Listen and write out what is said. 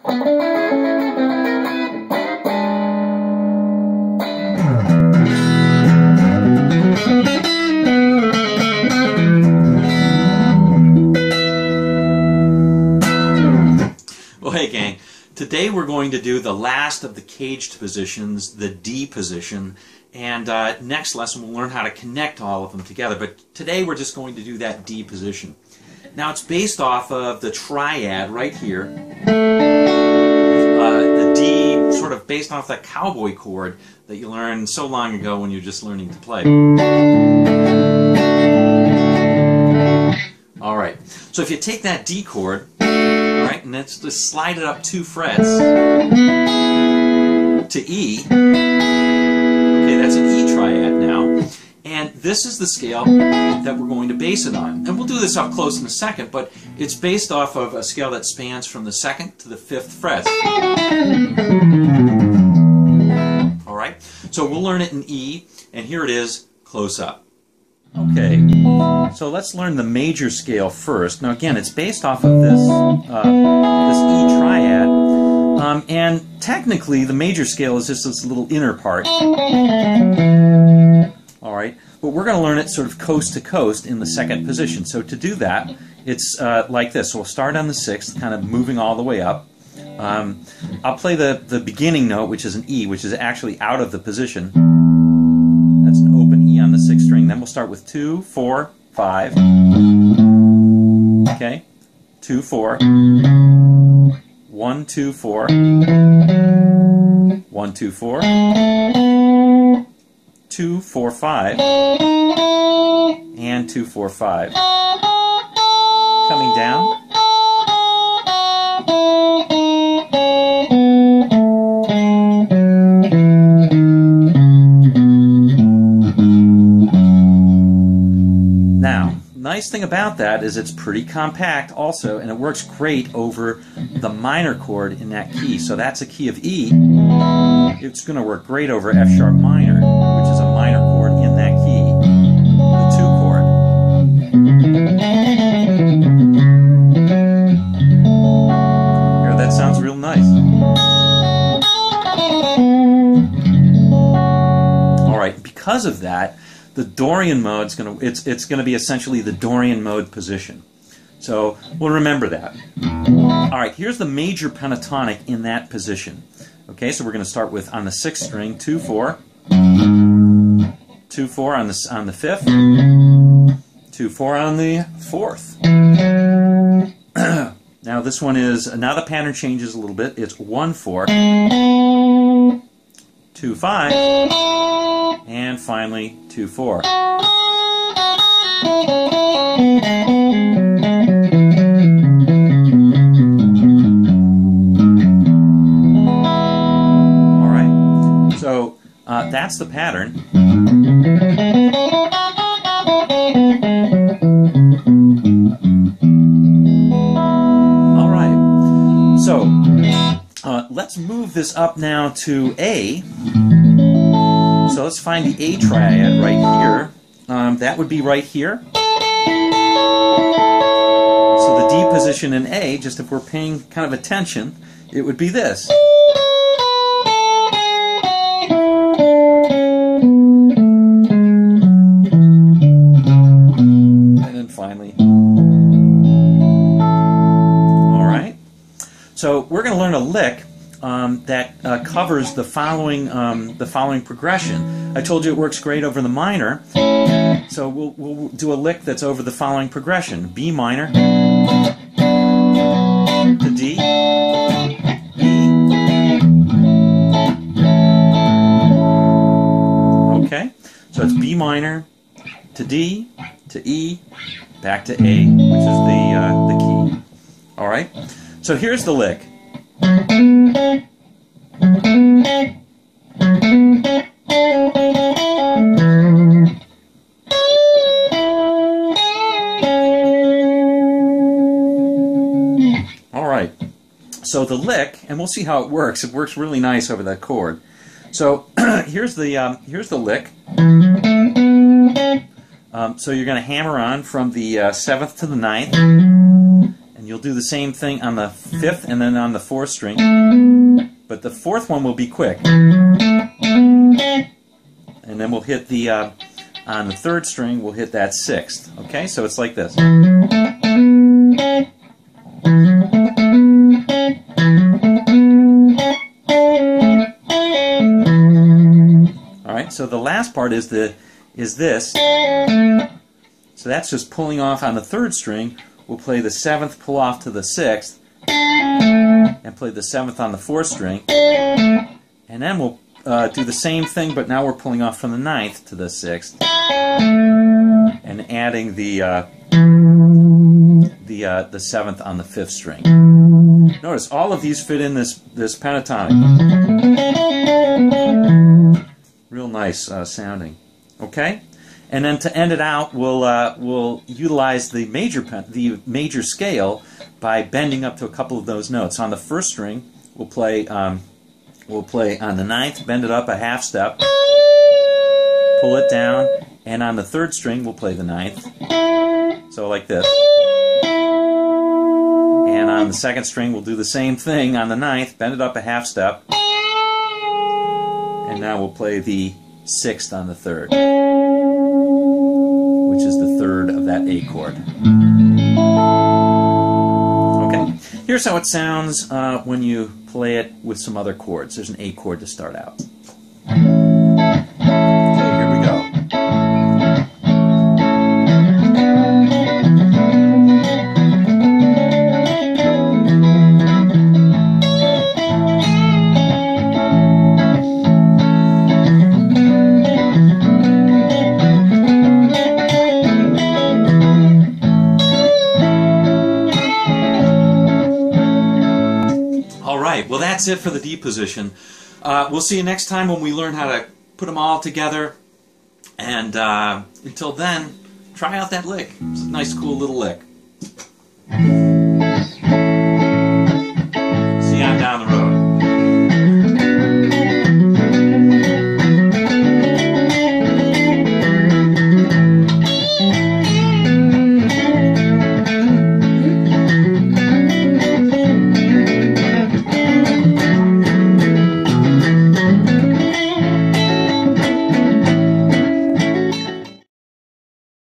Well, hey gang, today we're going to do the last of the caged positions, the D position, and next lesson we'll learn how to connect all of them together, but today we're just going to do that D position. Now it's based off of the triad right here, the D sort of based off that cowboy chord that you learned so long ago when you're just learning to play. Alright, so if you take that D chord, and let's just slide it up 2 frets to E. Okay, that's an E triad now. And this is the scale that we're going to base it on. And we'll do this up close in a second, but it's based off of a scale that spans from the 2nd to the 5th frets. Alright, so we'll learn it in E, and here it is close up. Okay, so let's learn the major scale first. Now again, it's based off of this E triad, and technically the major scale is just this little inner part. Alright, but we're going to learn it sort of coast to coast in the 2nd position. So to do that, it's like this. So we'll start on the 6th, kind of moving all the way up. I'll play the beginning note, which is an E, which is actually out of the position. That's an open E on the 6th string. Then we'll start with 2, 4, 5. Okay? 2, 4. 1, 2, 4. 1, 2, 4. 2, 4, 5. And 2, 4, 5. Coming down. Nice thing about that is it's pretty compact also, and it works great over the minor chord in that key. So that's a key of E. It's going to work great over F sharp minor, which is a minor chord in that key, the 2 chord. Here, that sounds real nice. All right, because of that, the Dorian mode is going to it's going to be essentially the Dorian mode position. So we'll remember that. All right, here's the major pentatonic in that position. Okay, so we're going to start with on the 6th string 2, 4, 2, 4 on the 5th, 2, 4 on the 4th. Now this one is the pattern changes a little bit. It's 1, 4, 2, 5. And finally, 2, 4. Alright, so that's the pattern. Alright, so let's move this up now to A. So let's find the A triad right here. That would be right here. So the D position in A, just if we're paying kind of attention, it would be this. And then finally. Alright. So we're going to learn a lick that covers the following progression. I told you it works great over the minor, so we'll do a lick that's over the following progression: B minor to D, E. Okay, so it's B minor to D to E back to A, which is the key. All right, so here's the lick. Alright, so the lick, and we'll see how it works. It works really nice over that chord. So here's the lick. So you're going to hammer on from the 7th to the 9th, and you'll You'll do the same thing on the 5th and then on the 4th string, but the 4th one will be quick. And then we'll hit the, on the 3rd string, we'll hit that 6th. Okay, so it's like this. Alright, so the last part is this. So that's just pulling off on the 3rd string. We'll play the 7th, pull off to the 6th, and play the 7th on the 4th string. And then we'll do the same thing, but now we're pulling off from the 9th to the 6th, and adding the 7th on the 5th string. Notice all of these fit in this pentatonic. Real nice sounding. Okay, and then to end it out, we'll utilize the major scale by bending up to a couple of those notes. On the 1st string, we'll play on the 9th, bend it up a half step, pull it down, and on the 3rd string, we'll play the 9th. So like this. And on the 2nd string, we'll do the same thing on the 9th, bend it up a half step, and now we'll play the 6th on the 3rd, which is the 3rd of that A chord. Okay, here's how it sounds when you play it with some other chords. There's an A chord to start out. Okay, here we go. Well, that's it for the D position. We'll see you next time when we learn how to put them all together. And until then, try out that lick. It's a nice, cool little lick. See you on down the road.